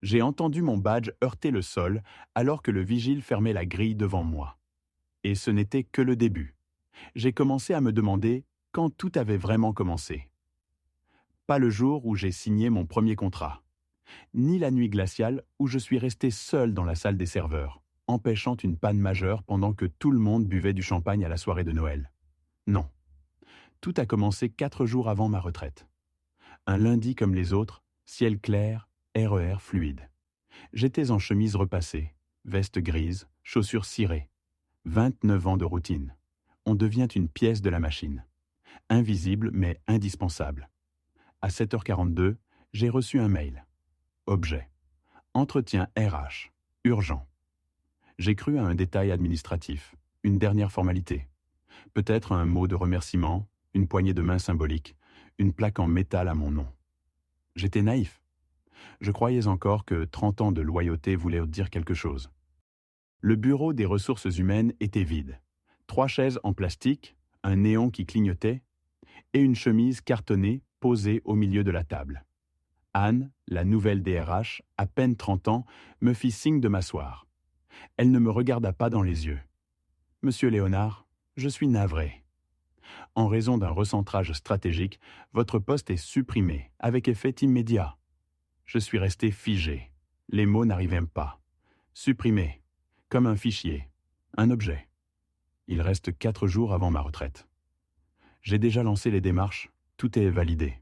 J'ai entendu mon badge heurter le sol alors que le vigile fermait la grille devant moi. Et ce n'était que le début. J'ai commencé à me demander quand tout avait vraiment commencé. Pas le jour où j'ai signé mon premier contrat, ni la nuit glaciale où je suis resté seul dans la salle des serveurs, empêchant une panne majeure pendant que tout le monde buvait du champagne à la soirée de Noël. Non, tout a commencé 4 jours avant ma retraite. Un lundi comme les autres, ciel clair, RER fluide. J'étais en chemise repassée, veste grise, chaussures cirées. 29 ans de routine. On devient une pièce de la machine. Invisible mais indispensable. À 7h42, j'ai reçu un mail. Objet. Entretien RH. Urgent. J'ai cru à un détail administratif, une dernière formalité. Peut-être un mot de remerciement, une poignée de main symbolique, une plaque en métal à mon nom. J'étais naïf. Je croyais encore que 30 ans de loyauté voulaient dire quelque chose. Le bureau des ressources humaines était vide. 3 chaises en plastique, un néon qui clignotait, et une chemise cartonnée posée au milieu de la table. Anne, la nouvelle DRH, à peine 30 ans, me fit signe de m'asseoir. Elle ne me regarda pas dans les yeux. Monsieur Léonard, je suis navré. En raison d'un recentrage stratégique, votre poste est supprimé, avec effet immédiat. Je suis resté figé. Les mots n'arrivaient pas. Supprimé, comme un fichier, un objet. Il reste 4 jours avant ma retraite. J'ai déjà lancé les démarches, tout est validé.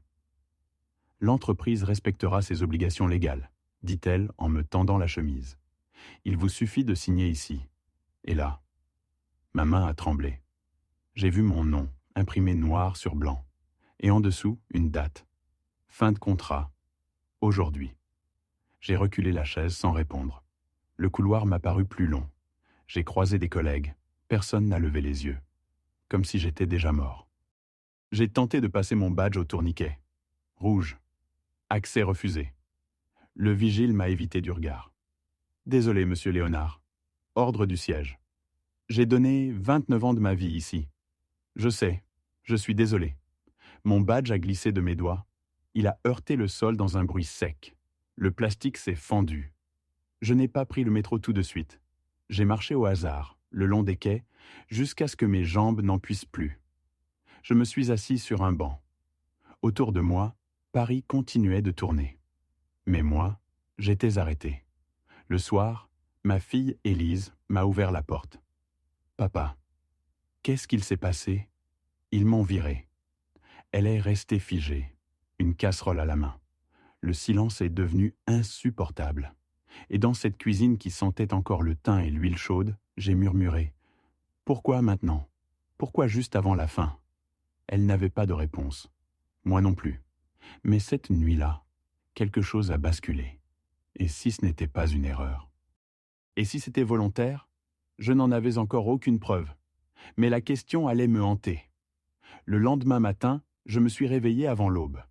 L'entreprise respectera ses obligations légales, dit-elle en me tendant la chemise. Il vous suffit de signer ici. Et là, ma main a tremblé. J'ai vu mon nom, imprimé noir sur blanc. Et en dessous, une date. Fin de contrat. Aujourd'hui. J'ai reculé la chaise sans répondre. Le couloir m'a paru plus long. J'ai croisé des collègues. Personne n'a levé les yeux. Comme si j'étais déjà mort. J'ai tenté de passer mon badge au tourniquet. Rouge. Accès refusé. Le vigile m'a évité du regard. Désolé, monsieur Léonard. Ordre du siège. J'ai donné 29 ans de ma vie ici. Je sais, je suis désolé. Mon badge a glissé de mes doigts. Il a heurté le sol dans un bruit sec. Le plastique s'est fendu. Je n'ai pas pris le métro tout de suite. J'ai marché au hasard, le long des quais, jusqu'à ce que mes jambes n'en puissent plus. Je me suis assis sur un banc. Autour de moi, Paris continuait de tourner. Mais moi, j'étais arrêté. Le soir, ma fille Élise m'a ouvert la porte. Papa, qu'est-ce qu'il s'est passé? Ils m'ont viré. Elle est restée figée, une casserole à la main. Le silence est devenu insupportable. Et dans cette cuisine qui sentait encore le thym et l'huile chaude, j'ai murmuré. Pourquoi maintenant? Pourquoi juste avant la fin? Elle n'avait pas de réponse. Moi non plus. Mais cette nuit-là, quelque chose a basculé. Et si ce n'était pas une erreur? Et si c'était volontaire? Je n'en avais encore aucune preuve. Mais la question allait me hanter. Le lendemain matin, je me suis réveillé avant l'aube.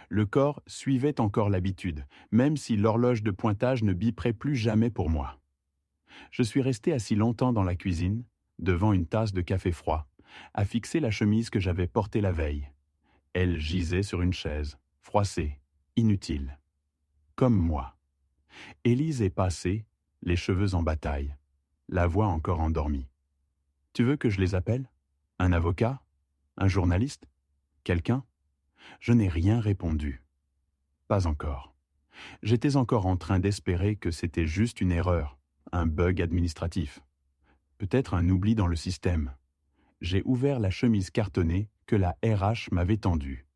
Le corps suivait encore l'habitude, même si l'horloge de pointage ne biperait plus jamais pour moi. Je suis resté assis longtemps dans la cuisine, devant une tasse de café froid, à fixer la chemise que j'avais portée la veille. Elle gisait sur une chaise, froissée, inutile. Comme moi. Élise est passée, les cheveux en bataille, la voix encore endormie. Tu veux que je les appelle? Un avocat? Un journaliste? Quelqu'un? Je n'ai rien répondu. Pas encore. J'étais encore en train d'espérer que c'était juste une erreur, un bug administratif. Peut-être un oubli dans le système. J'ai ouvert la chemise cartonnée que la RH m'avait tendue.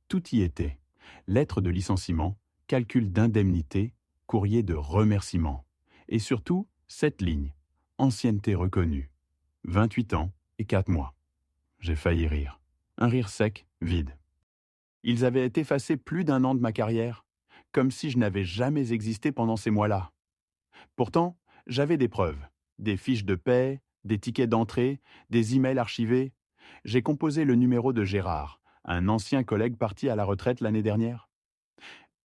Tout y était. Lettre de licenciement, calcul d'indemnité, courrier de remerciement. Et surtout, cette ligne. Ancienneté reconnue. 28 ans et 4 mois. J'ai failli rire. Un rire sec, vide. Ils avaient effacé plus d'1 an de ma carrière, comme si je n'avais jamais existé pendant ces mois-là. Pourtant, j'avais des preuves, des fiches de paie, des tickets d'entrée, des emails archivés. J'ai composé le numéro de Gérard, un ancien collègue parti à la retraite l'année dernière.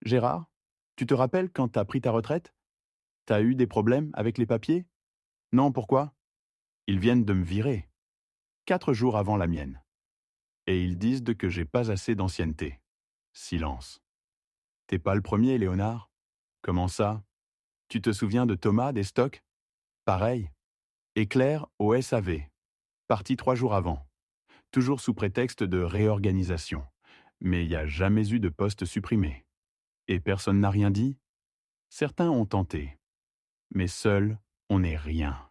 Gérard, tu te rappelles quand t'as pris ta retraite? T'as eu des problèmes avec les papiers? Non, pourquoi? Ils viennent de me virer. 4 jours avant la mienne. Et ils disent que j'ai pas assez d'ancienneté. Silence. T'es pas le premier, Léonard? Comment ça? Tu te souviens de Thomas des stocks? Pareil. Et Claire au SAV, parti 3 jours avant, toujours sous prétexte de réorganisation. Mais il n'y a jamais eu de poste supprimé. Et personne n'a rien dit? Certains ont tenté. Mais seul, on n'est rien.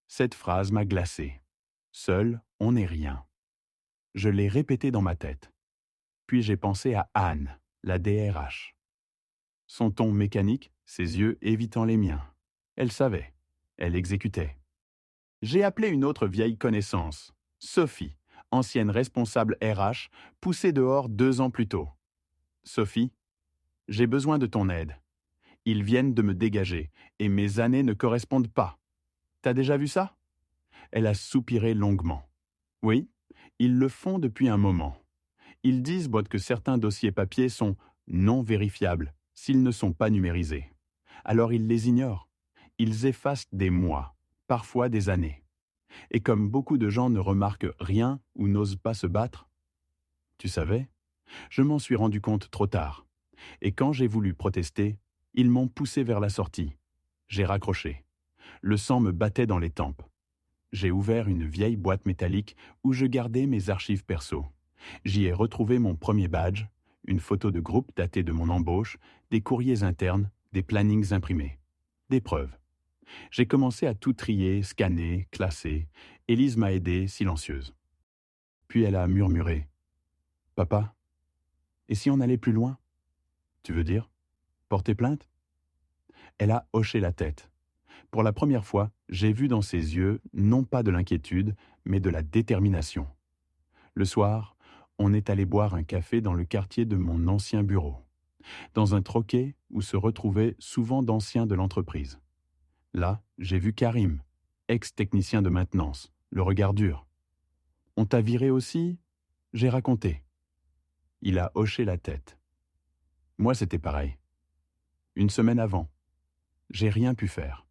Cette phrase m'a glacé. Seul, on n'est rien. Je l'ai répétée dans ma tête. Puis j'ai pensé à Anne, la DRH. Son ton mécanique, ses yeux évitant les miens. Elle savait. Elle exécutait. J'ai appelé une autre vieille connaissance, Sophie, ancienne responsable RH, poussée dehors 2 ans plus tôt. Sophie, j'ai besoin de ton aide. Ils viennent de me dégager, et mes années ne correspondent pas. T'as déjà vu ça? Elle a soupiré longuement. Oui, ils le font depuis un moment. Ils disent que certains dossiers papier sont non vérifiables s'ils ne sont pas numérisés. Alors ils les ignorent. Ils effacent des mois, parfois des années. Et comme beaucoup de gens ne remarquent rien ou n'osent pas se battre, tu savais, je m'en suis rendu compte trop tard. Et quand j'ai voulu protester, ils m'ont poussé vers la sortie. J'ai raccroché. Le sang me battait dans les tempes. J'ai ouvert une vieille boîte métallique où je gardais mes archives perso. J'y ai retrouvé mon premier badge, une photo de groupe datée de mon embauche, des courriers internes, des plannings imprimés, des preuves. J'ai commencé à tout trier, scanner, classer. Élise m'a aidé, silencieuse. Puis elle a murmuré. « Papa, et si on allait plus loin? Tu veux dire? Porter plainte ?» Elle a hoché la tête. Pour la première fois, j'ai vu dans ses yeux non pas de l'inquiétude, mais de la détermination. Le soir, on est allé boire un café dans le quartier de mon ancien bureau, dans un troquet où se retrouvaient souvent d'anciens de l'entreprise. Là, j'ai vu Karim, ex-technicien de maintenance, le regard dur. « On t'a viré aussi ?» J'ai raconté. Il a hoché la tête. Moi, c'était pareil. Une semaine avant. J'ai rien pu faire.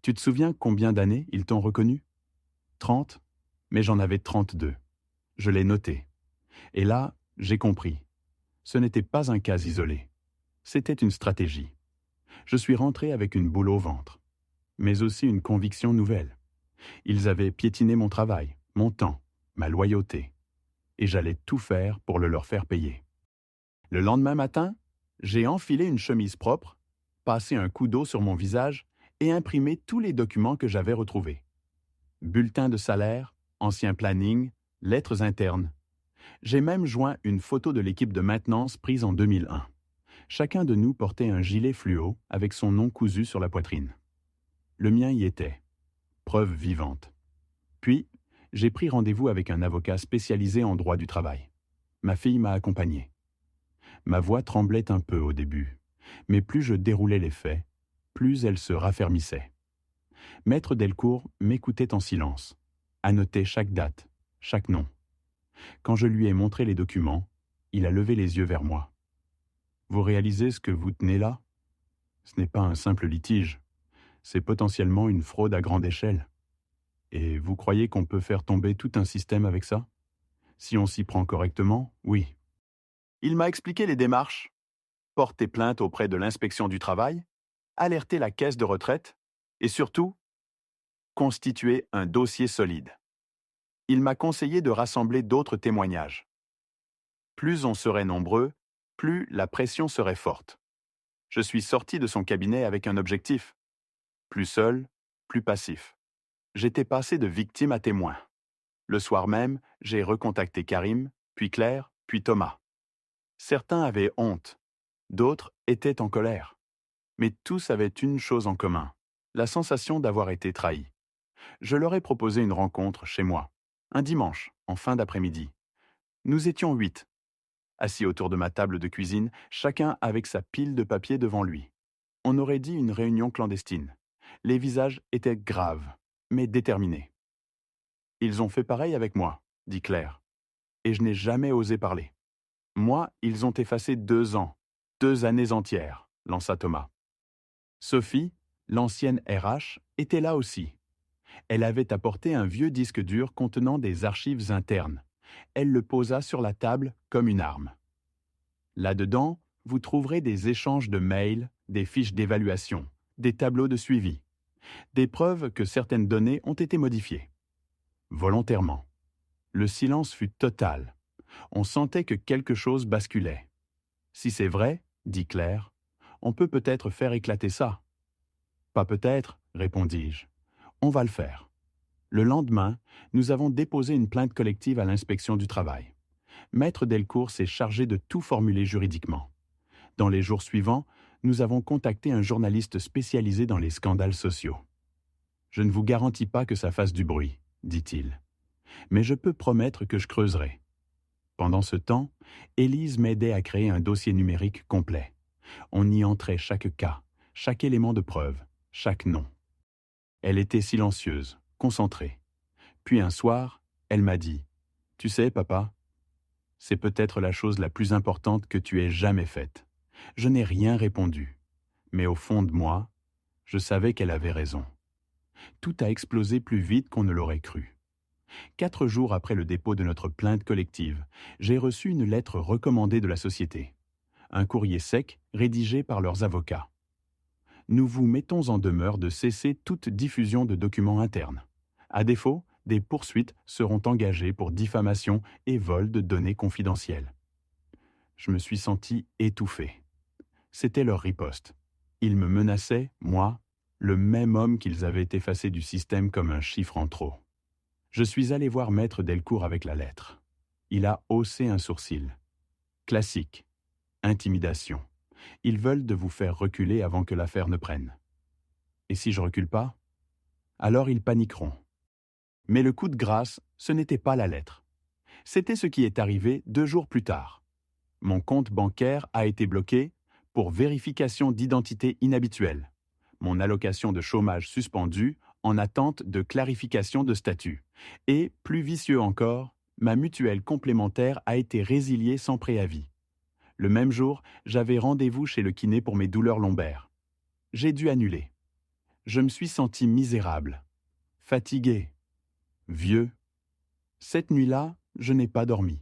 Tu te souviens combien d'années ils t'ont reconnu? 30, mais j'en avais 32. Je l'ai noté. Et là, j'ai compris. Ce n'était pas un cas isolé. C'était une stratégie. Je suis rentré avec une boule au ventre, mais aussi une conviction nouvelle. Ils avaient piétiné mon travail, mon temps, ma loyauté. Et j'allais tout faire pour le leur faire payer. Le lendemain matin, j'ai enfilé une chemise propre, passé un coup d'eau sur mon visage et imprimé tous les documents que j'avais retrouvés. Bulletin de salaire, ancien planning, lettres internes. J'ai même joint une photo de l'équipe de maintenance prise en 2001. Chacun de nous portait un gilet fluo avec son nom cousu sur la poitrine. Le mien y était. Preuve vivante. Puis, j'ai pris rendez-vous avec un avocat spécialisé en droit du travail. Ma fille m'a accompagné. Ma voix tremblait un peu au début, mais plus je déroulais les faits, plus elle se raffermissait. Maître Delcourt m'écoutait en silence, annotait chaque date, chaque nom. Quand je lui ai montré les documents, il a levé les yeux vers moi. « Vous réalisez ce que vous tenez là? Ce n'est pas un simple litige, c'est potentiellement une fraude à grande échelle. Et vous croyez qu'on peut faire tomber tout un système avec ça? Si on s'y prend correctement, oui. » Il m'a expliqué les démarches. Porter plainte auprès de l'inspection du travail, alerter la caisse de retraite et surtout, constituer un dossier solide. Il m'a conseillé de rassembler d'autres témoignages. Plus on serait nombreux, plus la pression serait forte. Je suis sorti de son cabinet avec un objectif. Plus seul, plus passif. J'étais passé de victime à témoin. Le soir même, j'ai recontacté Karim, puis Claire, puis Thomas. Certains avaient honte, d'autres étaient en colère. Mais tous avaient une chose en commun, la sensation d'avoir été trahis. Je leur ai proposé une rencontre chez moi, un dimanche, en fin d'après-midi. Nous étions 8. Assis autour de ma table de cuisine, chacun avec sa pile de papier devant lui. On aurait dit une réunion clandestine. Les visages étaient graves, mais déterminés. « Ils ont fait pareil avec moi, » dit Claire. Et je n'ai jamais osé parler. « Moi, ils ont effacé 2 ans, 2 années entières, » lança Thomas. Sophie, l'ancienne RH, était là aussi. Elle avait apporté un vieux disque dur contenant des archives internes. Elle le posa sur la table comme une arme. Là-dedans, vous trouverez des échanges de mails, des fiches d'évaluation, des tableaux de suivi, des preuves que certaines données ont été modifiées. Volontairement. Le silence fut total. On sentait que quelque chose basculait. Si c'est vrai, dit Claire, on peut peut-être faire éclater ça. Pas peut-être, répondis-je. On va le faire. Le lendemain, nous avons déposé une plainte collective à l'inspection du travail. Maître Delcourt s'est chargé de tout formuler juridiquement. Dans les jours suivants, nous avons contacté un journaliste spécialisé dans les scandales sociaux. Je ne vous garantis pas que ça fasse du bruit, dit-il. Mais je peux promettre que je creuserai. Pendant ce temps, Élise m'aidait à créer un dossier numérique complet. On y entrait chaque cas, chaque élément de preuve, chaque nom. Elle était silencieuse, concentrée. Puis un soir, elle m'a dit « Tu sais, papa, c'est peut-être la chose la plus importante que tu aies jamais faite. » Je n'ai rien répondu. Mais au fond de moi, je savais qu'elle avait raison. Tout a explosé plus vite qu'on ne l'aurait cru. 4 jours après le dépôt de notre plainte collective, j'ai reçu une lettre recommandée de la société. Un courrier sec rédigé par leurs avocats. Nous vous mettons en demeure de cesser toute diffusion de documents internes. À défaut, des poursuites seront engagées pour diffamation et vol de données confidentielles. Je me suis senti étouffé. C'était leur riposte. Ils me menaçaient, moi, le même homme qu'ils avaient effacé du système comme un chiffre en trop. Je suis allé voir Maître Delcourt avec la lettre. Il a haussé un sourcil. Classique. Intimidation. Ils veulent de vous faire reculer avant que l'affaire ne prenne. Et si je recule pas? Alors ils paniqueront. Mais le coup de grâce, ce n'était pas la lettre. C'était ce qui est arrivé 2 jours plus tard. Mon compte bancaire a été bloqué pour vérification d'identité inhabituelle. Mon allocation de chômage suspendue en attente de clarification de statut. Et, plus vicieux encore, ma mutuelle complémentaire a été résiliée sans préavis. Le même jour, j'avais rendez-vous chez le kiné pour mes douleurs lombaires. J'ai dû annuler. Je me suis senti misérable, fatigué, vieux. Cette nuit-là, je n'ai pas dormi.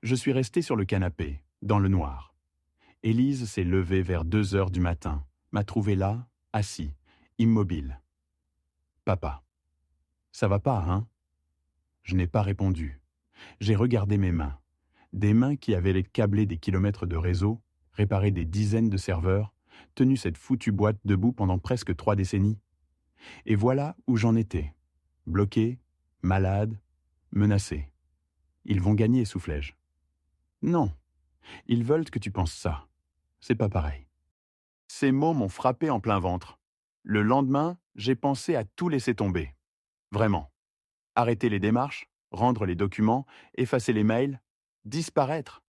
Je suis resté sur le canapé, dans le noir. Élise s'est levée vers 2 heures du matin, m'a trouvé là, assis, immobile. « Papa, ça va pas, hein ?» Je n'ai pas répondu. J'ai regardé mes mains. Des mains qui avaient câblé des kilomètres de réseau, réparé des dizaines de serveurs, tenu cette foutue boîte debout pendant presque 3 décennies. Et voilà où j'en étais. Bloqué, malade, menacé. Ils vont gagner, soufflai-je. Non, ils veulent que tu penses ça. C'est pas pareil. Ces mots m'ont frappé en plein ventre. Le lendemain, j'ai pensé à tout laisser tomber. Vraiment. Arrêter les démarches, rendre les documents, effacer les mails, disparaître.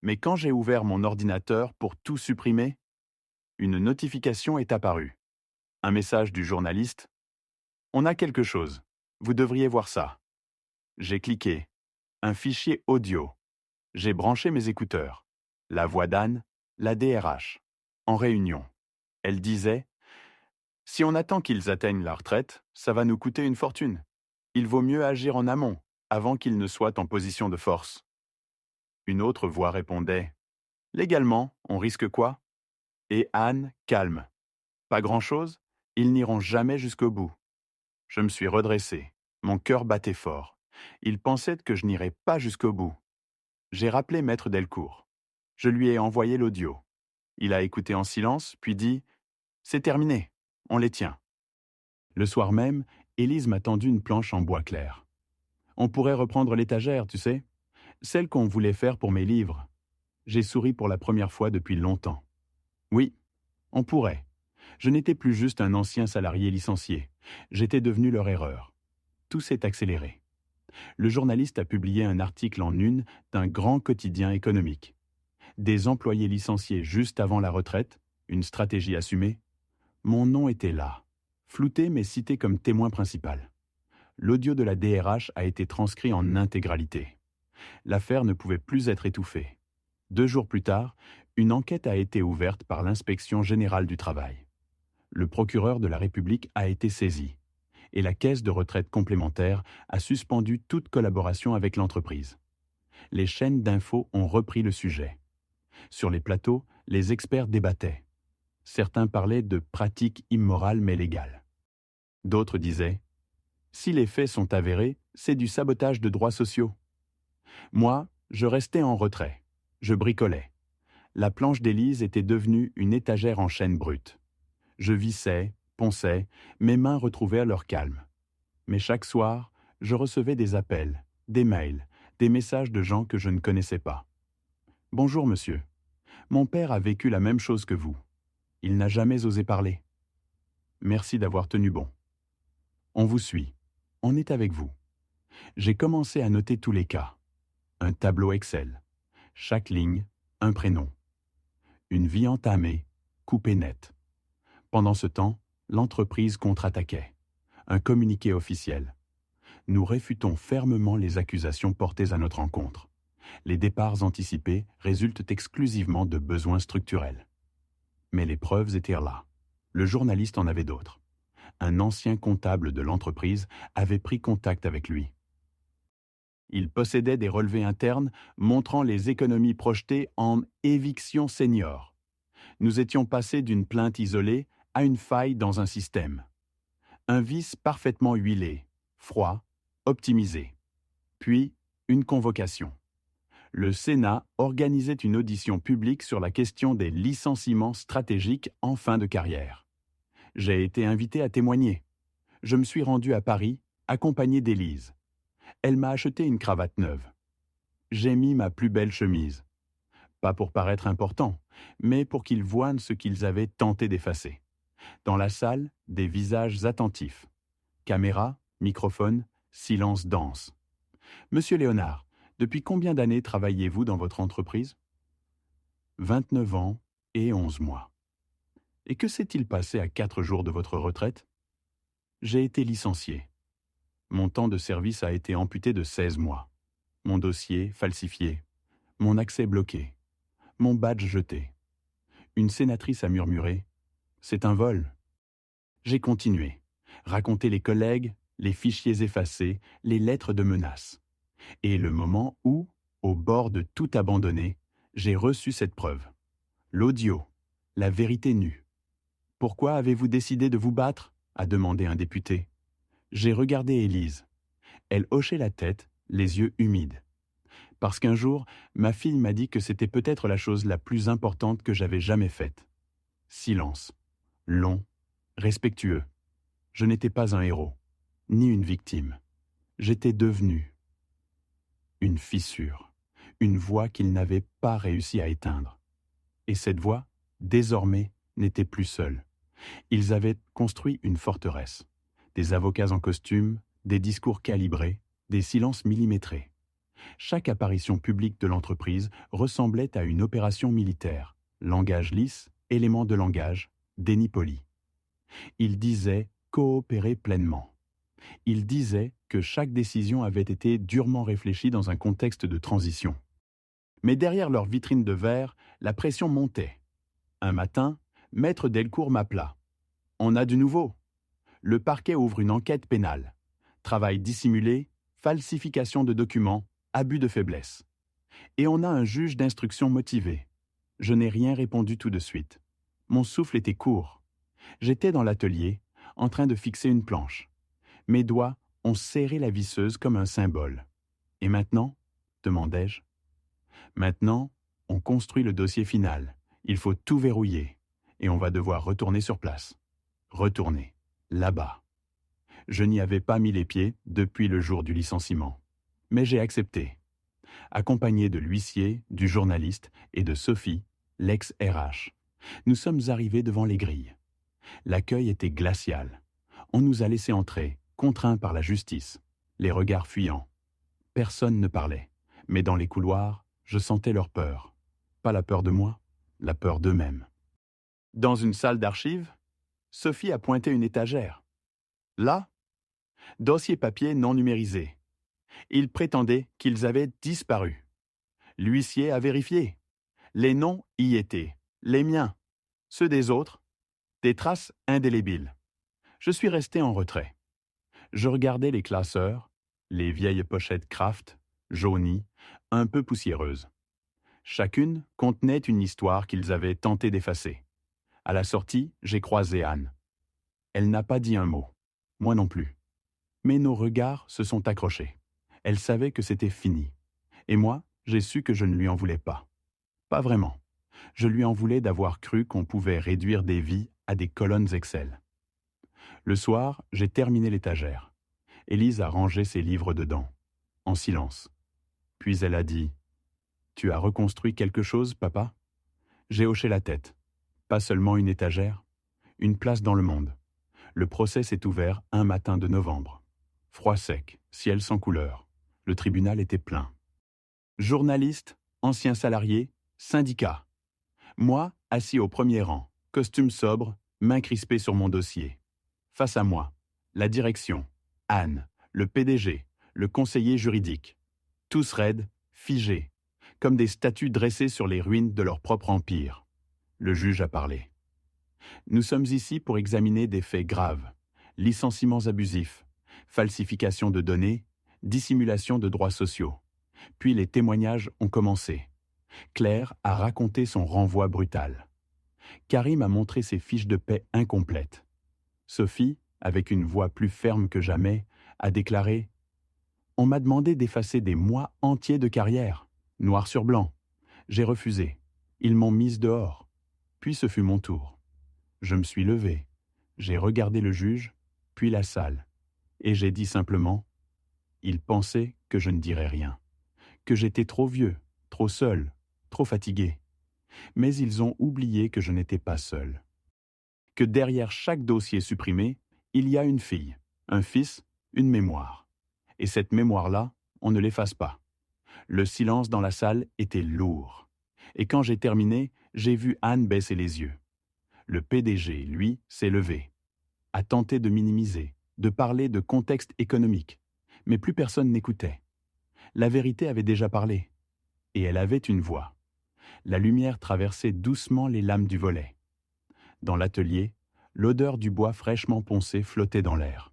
Mais quand j'ai ouvert mon ordinateur pour tout supprimer, une notification est apparue. Un message du journaliste. « On a quelque chose. Vous devriez voir ça. » J'ai cliqué. Un fichier audio. J'ai branché mes écouteurs. La voix d'Anne, la DRH, en réunion. Elle disait « Si on attend qu'ils atteignent la retraite, ça va nous coûter une fortune. Il vaut mieux agir en amont, avant qu'ils ne soient en position de force. » Une autre voix répondait « Légalement, on risque quoi ?» Et Anne, calme. « Pas grand-chose, ils n'iront jamais jusqu'au bout. » Je me suis redressé. Mon cœur battait fort. Il pensait que je n'irais pas jusqu'au bout. J'ai rappelé Maître Delcourt. Je lui ai envoyé l'audio. Il a écouté en silence, puis dit « C'est terminé, on les tient. » Le soir même, Élise m'a tendu une planche en bois clair. On pourrait reprendre l'étagère, tu sais, celle qu'on voulait faire pour mes livres. J'ai souri pour la première fois depuis longtemps. Oui, on pourrait. Je n'étais plus juste un ancien salarié licencié. J'étais devenu leur erreur. Tout s'est accéléré. Le journaliste a publié un article en une d'un grand quotidien économique. Des employés licenciés juste avant la retraite, une stratégie assumée. Mon nom était là, flouté mais cité comme témoin principal. L'audio de la DRH a été transcrit en intégralité. L'affaire ne pouvait plus être étouffée. 2 jours plus tard, une enquête a été ouverte par l'Inspection générale du travail. Le procureur de la République a été saisi et la caisse de retraite complémentaire a suspendu toute collaboration avec l'entreprise. Les chaînes d'infos ont repris le sujet. Sur les plateaux, les experts débattaient. Certains parlaient de pratiques immorales mais légales. D'autres disaient « Si les faits sont avérés, c'est du sabotage de droits sociaux ». Moi, je restais en retrait. Je bricolais. La planche d'Élise était devenue une étagère en chêne brute. Je vissais, ponçais, mes mains retrouvèrent leur calme. Mais chaque soir, je recevais des appels, des mails, des messages de gens que je ne connaissais pas. « Bonjour monsieur, mon père a vécu la même chose que vous. Il n'a jamais osé parler. Merci d'avoir tenu bon. On vous suit. On est avec vous. » J'ai commencé à noter tous les cas. Un tableau Excel. Chaque ligne, un prénom. Une vie entamée, coupée nette. Pendant ce temps, l'entreprise contre-attaquait. Un communiqué officiel. Nous réfutons fermement les accusations portées à notre encontre. Les départs anticipés résultent exclusivement de besoins structurels. Mais les preuves étaient là. Le journaliste en avait d'autres. Un ancien comptable de l'entreprise avait pris contact avec lui. Il possédait des relevés internes montrant les économies projetées en éviction senior. Nous étions passés d'une plainte isolée à une faille dans un système. Un vice parfaitement huilé, froid, optimisé. Puis, une convocation. Le Sénat organisait une audition publique sur la question des licenciements stratégiques en fin de carrière. J'ai été invité à témoigner. Je me suis rendu à Paris, accompagné d'Élise. Elle m'a acheté une cravate neuve. J'ai mis ma plus belle chemise. Pas pour paraître important, mais pour qu'ils voient ce qu'ils avaient tenté d'effacer. Dans la salle, des visages attentifs. Caméra, microphone, silence dense. « Monsieur Léonard, depuis combien d'années travaillez-vous dans votre entreprise ?»« 29 ans et 11 mois. »« Et que s'est-il passé à 4 jours de votre retraite ?»« J'ai été licencié. Mon temps de service a été amputé de 16 mois. Mon dossier falsifié. Mon accès bloqué. Mon badge jeté. » Une sénatrice a murmuré « C'est un vol. » J'ai continué. Raconté les collègues, les fichiers effacés, les lettres de menaces. Et le moment où, au bord de tout abandonner, j'ai reçu cette preuve. L'audio, la vérité nue. « Pourquoi avez-vous décidé de vous battre ?» a demandé un député. J'ai regardé Élise. Elle hochait la tête, les yeux humides. Parce qu'un jour, ma fille m'a dit que c'était peut-être la chose la plus importante que j'avais jamais faite. Silence. Long. Respectueux. Je n'étais pas un héros, ni une victime. J'étais devenu une fissure, une voie qu'ils n'avaient pas réussi à éteindre. Et cette voie, désormais, n'était plus seule. Ils avaient construit une forteresse. Des avocats en costume, des discours calibrés, des silences millimétrés. Chaque apparition publique de l'entreprise ressemblait à une opération militaire. Langage lisse, éléments de langage, déni poli. Ils disaient coopérer pleinement. Ils disaient que chaque décision avait été durement réfléchie dans un contexte de transition. Mais derrière leur vitrine de verre, la pression montait. Un matin, Maître Delcourt m'appela. « On a du nouveau. Le parquet ouvre une enquête pénale. Travail dissimulé, falsification de documents, abus de faiblesse. Et on a un juge d'instruction motivé. » Je n'ai rien répondu tout de suite. Mon souffle était court. J'étais dans l'atelier, en train de fixer une planche. Mes doigts ont serré la visseuse comme un symbole. « Et maintenant ?» demandai-je. « Maintenant, on construit le dossier final. Il faut tout verrouiller. Et on va devoir retourner sur place. Retourner. Là-bas. » Je n'y avais pas mis les pieds depuis le jour du licenciement. Mais j'ai accepté. Accompagné de l'huissier, du journaliste et de Sophie, l'ex-RH. Nous sommes arrivés devant les grilles. L'accueil était glacial. On nous a laissé entrer, contraints par la justice, les regards fuyants. Personne ne parlait, mais dans les couloirs, je sentais leur peur. Pas la peur de moi, la peur d'eux-mêmes. Dans une salle d'archives, Sophie a pointé une étagère. Là, dossier papier non numérisé. Ils prétendaient qu'ils avaient disparu. L'huissier a vérifié. Les noms y étaient, les miens, ceux des autres, des traces indélébiles. Je suis resté en retrait. Je regardais les classeurs, les vieilles pochettes Kraft, jaunies, un peu poussiéreuses. Chacune contenait une histoire qu'ils avaient tenté d'effacer. À la sortie, j'ai croisé Anne. Elle n'a pas dit un mot. Moi non plus. Mais nos regards se sont accrochés. Elle savait que c'était fini. Et moi, j'ai su que je ne lui en voulais pas. Pas vraiment. Je lui en voulais d'avoir cru qu'on pouvait réduire des vies à des colonnes Excel. Le soir, j'ai terminé l'étagère. Élise a rangé ses livres dedans, en silence. Puis elle a dit « Tu as reconstruit quelque chose, papa ?» J'ai hoché la tête. Pas seulement une étagère, une place dans le monde. Le procès s'est ouvert un matin de novembre. Froid sec, ciel sans couleur. Le tribunal était plein. Journalistes, anciens salariés, syndicats. Moi, assis au premier rang, costume sobre, main crispée sur mon dossier. Face à moi, la direction, Anne, le PDG, le conseiller juridique. Tous raides, figés, comme des statues dressées sur les ruines de leur propre empire. Le juge a parlé. Nous sommes ici pour examiner des faits graves, licenciements abusifs, falsification de données, dissimulation de droits sociaux. Puis les témoignages ont commencé. Claire a raconté son renvoi brutal. Karim a montré ses fiches de paie incomplètes. Sophie, avec une voix plus ferme que jamais, a déclaré « On m'a demandé d'effacer des mois entiers de carrière, noir sur blanc. J'ai refusé. Ils m'ont mise dehors. Puis ce fut mon tour. Je me suis levé. J'ai regardé le juge, puis la salle. Et j'ai dit simplement « Ils pensaient que je ne dirais rien. Que j'étais trop vieux, trop seul, trop fatigué. Mais ils ont oublié que je n'étais pas seul. Que derrière chaque dossier supprimé, il y a une fille, un fils, une mémoire. Et cette mémoire-là, on ne l'efface pas. » Le silence dans la salle était lourd. Et quand j'ai terminé, j'ai vu Anne baisser les yeux. Le PDG, lui, s'est levé, a tenté de minimiser, de parler de contexte économique. Mais plus personne n'écoutait. La vérité avait déjà parlé. Et elle avait une voix. La lumière traversait doucement les lames du volet. Dans l'atelier, l'odeur du bois fraîchement poncé flottait dans l'air.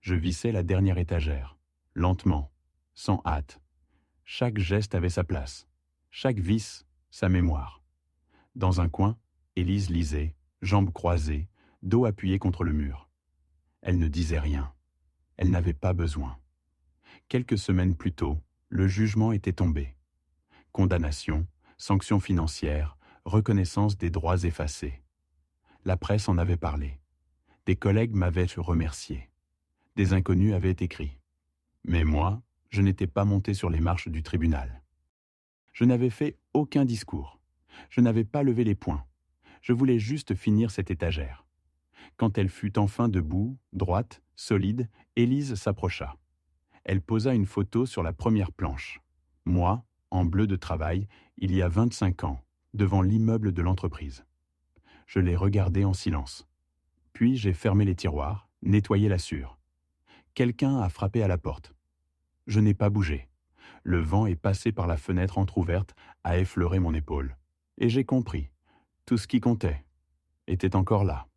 Je vissais la dernière étagère, lentement, sans hâte. Chaque geste avait sa place, chaque vis, sa mémoire. Dans un coin, Élise lisait, jambes croisées, dos appuyé contre le mur. Elle ne disait rien. Elle n'avait pas besoin. Quelques semaines plus tôt, le jugement était tombé. Condamnation, sanctions financières, reconnaissance des droits effacés. La presse en avait parlé. Des collègues m'avaient remercié. Des inconnus avaient écrit. Mais moi, je n'étais pas monté sur les marches du tribunal. Je n'avais fait aucun discours. Je n'avais pas levé les poings. Je voulais juste finir cette étagère. Quand elle fut enfin debout, droite, solide, Élise s'approcha. Elle posa une photo sur la première planche. Moi, en bleu de travail, il y a 25 ans, devant l'immeuble de l'entreprise. Je l'ai regardée en silence. Puis j'ai fermé les tiroirs, nettoyé la sûre. Quelqu'un a frappé à la porte. Je n'ai pas bougé. Le vent est passé par la fenêtre entr'ouverte à effleurer mon épaule. Et j'ai compris. Tout ce qui comptait était encore là.